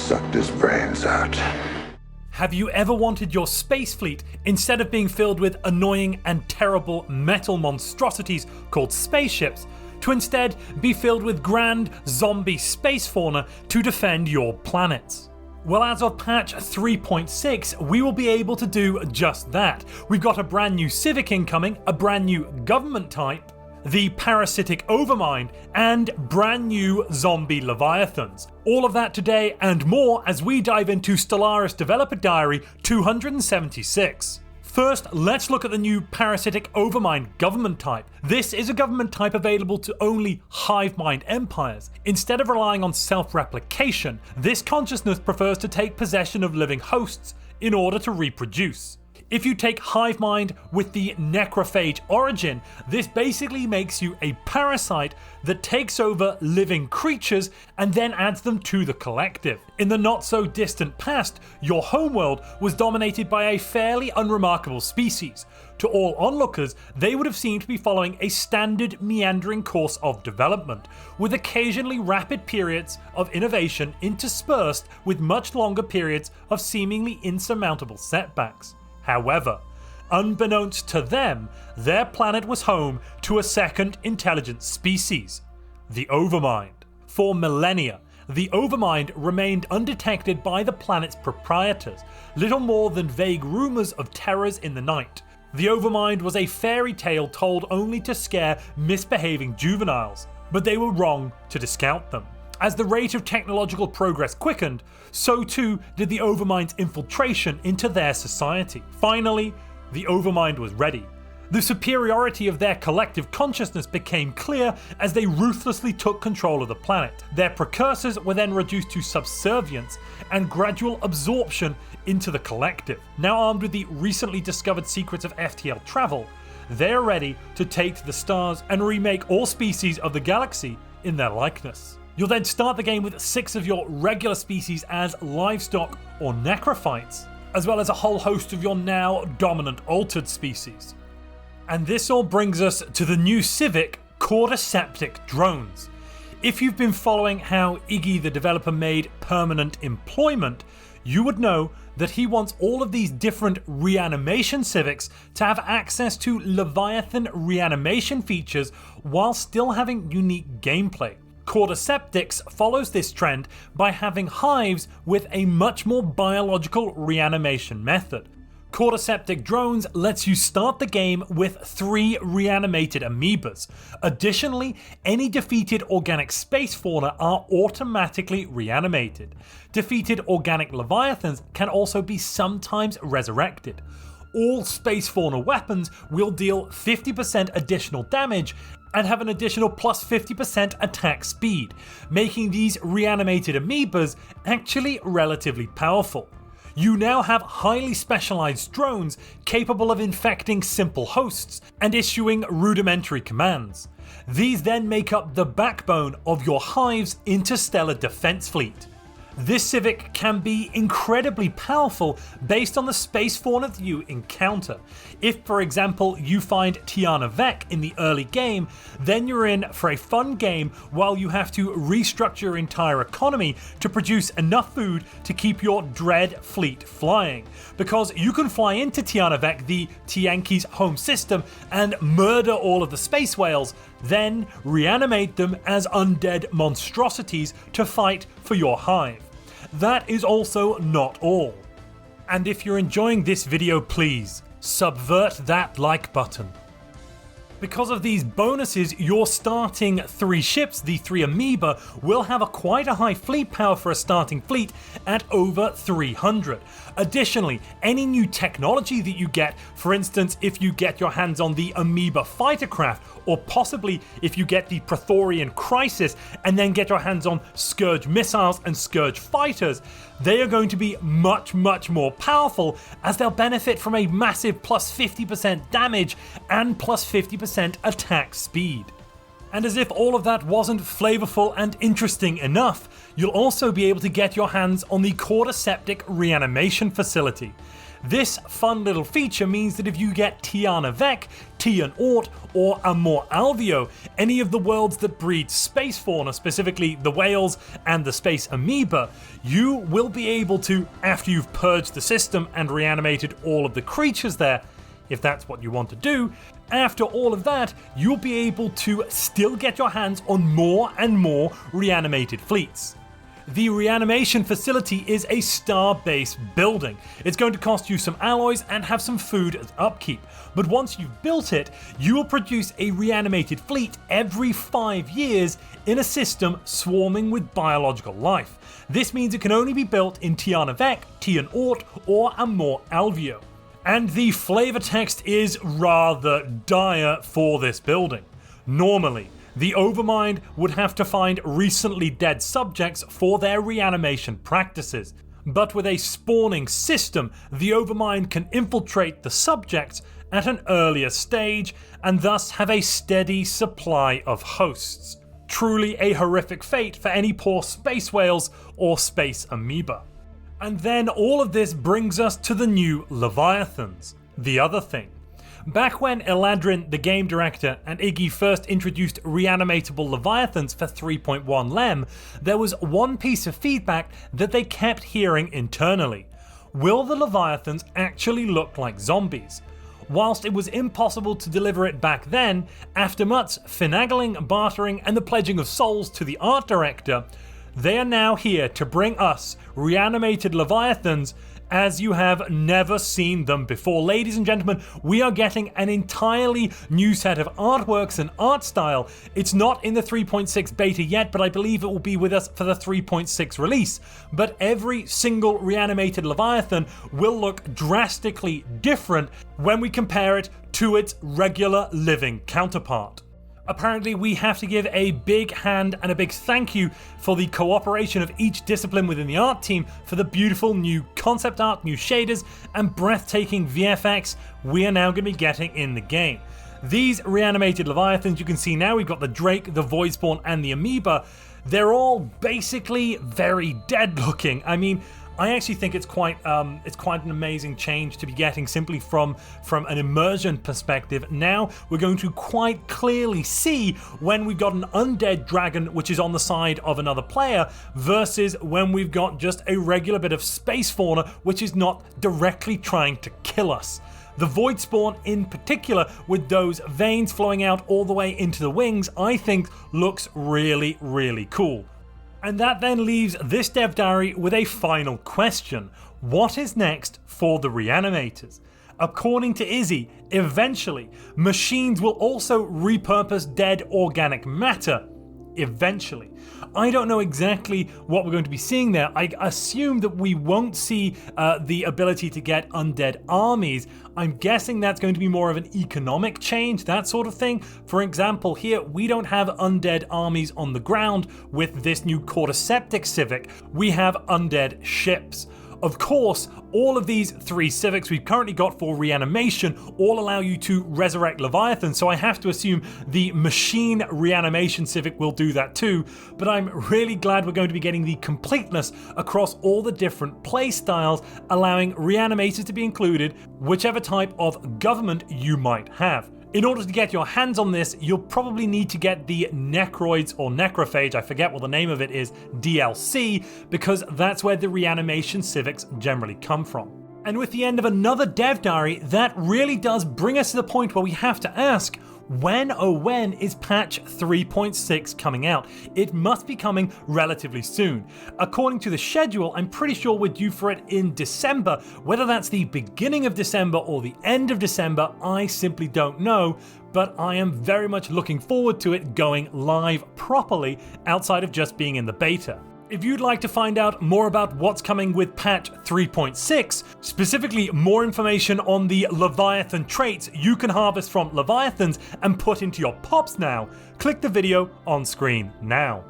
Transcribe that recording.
sucked his brains out. Have you ever wanted your space fleet, instead of being filled with annoying and terrible metal monstrosities called spaceships, to instead be filled with grand zombie space fauna to defend your planets? Well, as of patch 3.6, we will be able to do just that. We've got a brand new civic incoming, a brand new government type, the parasitic overmind, and brand new zombie Leviathans. All of that today and more as we dive into Stellaris Developer Diary 276. First, let's look at the new parasitic overmind government type. This is a government type available to only hive mind empires. Instead of relying on self-replication, this consciousness prefers to take possession of living hosts in order to reproduce. If you take hive mind with the necrophage origin, this basically makes you a parasite that takes over living creatures and then adds them to the collective. In the not so distant past, your homeworld was dominated by a fairly unremarkable species. To all onlookers, they would have seemed to be following a standard meandering course of development, with occasionally rapid periods of innovation interspersed with much longer periods of seemingly insurmountable setbacks. However, unbeknownst to them, their planet was home to a second intelligent species, the overmind. For millennia, the overmind remained undetected by the planet's proprietors, little more than vague rumours of terrors in the night. The overmind was a fairy tale told only to scare misbehaving juveniles, but they were wrong to discount them. As the rate of technological progress quickened, so too did the overmind's infiltration into their society. Finally, the overmind was ready. The superiority of their collective consciousness became clear as they ruthlessly took control of the planet. Their precursors were then reduced to subservience and gradual absorption into the collective. Now armed with the recently discovered secrets of FTL travel, they are ready to take to the stars and remake all species of the galaxy in their likeness. You'll then start the game with 6 of your regular species as livestock or necrophytes, as well as a whole host of your now dominant altered species. And this all brings us to the new civic Cordyceptic Drones. If you've been following how Iggy the developer made permanent employment, you would know that he wants all of these different reanimation civics to have access to Leviathan reanimation features while still having unique gameplay. Cordyceptics follows this trend by having hives with a much more biological reanimation method. Cordyceptic Drones lets you start the game with 3 reanimated amoebas. Additionally, any defeated organic space fauna are automatically reanimated. Defeated organic Leviathans can also be sometimes resurrected. All space fauna weapons will deal 50% additional damage and have an additional plus 50% attack speed, making these reanimated amoebas actually relatively powerful. You now have highly specialized drones capable of infecting simple hosts and issuing rudimentary commands. These then make up the backbone of your hive's interstellar defense fleet. This civic can be incredibly powerful based on the space fauna that you encounter. If, for example, you find Tiana Vec in the early game, then you're in for a fun game while you have to restructure your entire economy to produce enough food to keep your dread fleet flying. Because you can fly into Tiana Vec, the Tianki's home system, and murder all of the space whales, then reanimate them as undead monstrosities to fight for your hive. That is also not all. And if you're enjoying this video, please subvert that like button. Because of these bonuses, your starting 3 ships, the 3 amoeba, will have quite a high fleet power for a starting fleet at over 300. Additionally, any new technology that you get, for instance if you get your hands on the amoeba fighter craft, or possibly if you get the Praetorian Crisis and then get your hands on Scourge missiles and Scourge fighters, they are going to be much more powerful as they'll benefit from a massive plus 50% damage and plus 50% attack speed. And as if all of that wasn't flavorful and interesting enough, you'll also be able to get your hands on the Cordyceptic Reanimation Facility. This fun little feature means that if you get Tianavec, Tian Ort, or Amor Alvio, any of the worlds that breed space fauna, specifically the whales and the space amoeba, you will be able to, after you've purged the system and reanimated all of the creatures there, if that's what you want to do, after all of that, you'll be able to still get your hands on more and more reanimated fleets. The reanimation facility is a star-based building. It's going to cost you some alloys and have some food as upkeep, but once you've built it, you will produce a reanimated fleet every 5 years in a system swarming with biological life. This means it can only be built in Tianavec, Tian Ort, or Amor Alvio. And the flavor text is rather dire for this building. Normally, the overmind would have to find recently dead subjects for their reanimation practices, but with a spawning system, the overmind can infiltrate the subjects at an earlier stage and thus have a steady supply of hosts. Truly a horrific fate for any poor space whales or space amoeba. And then all of this brings us to the new Leviathans, the other thing. Back when Eladrin, the game director, and Iggy first introduced reanimatable Leviathans for 3.1 Lem, there was one piece of feedback that they kept hearing internally. Will the Leviathans actually look like zombies? Whilst it was impossible to deliver it back then, after much finagling, bartering, and the pledging of souls to the art director, they are now here to bring us reanimated Leviathans as you have never seen them before. Ladies and gentlemen, we are getting an entirely new set of artworks and art style. It's not in the 3.6 beta yet, but I believe it will be with us for the 3.6 release. But every single reanimated Leviathan will look drastically different when we compare it to its regular living counterpart. Apparently, we have to give a big hand and a big thank you for the cooperation of each discipline within the art team for the beautiful new concept art, new shaders, and breathtaking VFX we are now going to be getting in the game. These reanimated Leviathans you can see now, we've got the Drake, the Voidspawn, and the Amoeba. They're all basically very dead looking. I mean, I actually think it's quite an amazing change to be getting simply from an immersion perspective. Now we're going to quite clearly see when we've got an undead dragon which is on the side of another player versus when we've got just a regular bit of space fauna which is not directly trying to kill us. The Voidspawn in particular, with those veins flowing out all the way into the wings, I think looks really, really cool. And that then leaves this dev diary with a final question. What is next for the reanimators? According to Izzy, eventually, machines will also repurpose dead organic matter. Eventually. I don't know exactly what we're going to be seeing there. I assume that we won't see the ability to get undead armies. I'm guessing that's going to be more of an economic change, that sort of thing. For example, here we don't have undead armies on the ground with this new Cordyceptic civic. We have undead ships. Of course, all of these 3 civics we've currently got for reanimation all allow you to resurrect Leviathan, so I have to assume the machine reanimation civic will do that too, but I'm really glad we're going to be getting the completeness across all the different play styles, allowing reanimators to be included, whichever type of government you might have. In order to get your hands on this, you'll probably need to get the Necroids or Necrophage, I forget what the name of it is, DLC, because that's where the reanimation civics generally come from. And with the end of another dev diary, that really does bring us to the point where we have to ask, when is patch 3.6 coming out? It must be coming relatively soon. According to the schedule, I'm pretty sure we're due for it in December. Whether that's the beginning of December or the end of December, I simply don't know, but I am very much looking forward to it going live properly outside of just being in the beta. If you'd like to find out more about what's coming with patch 3.6, specifically more information on the Leviathan traits you can harvest from Leviathans and put into your pops now, click the video on screen now.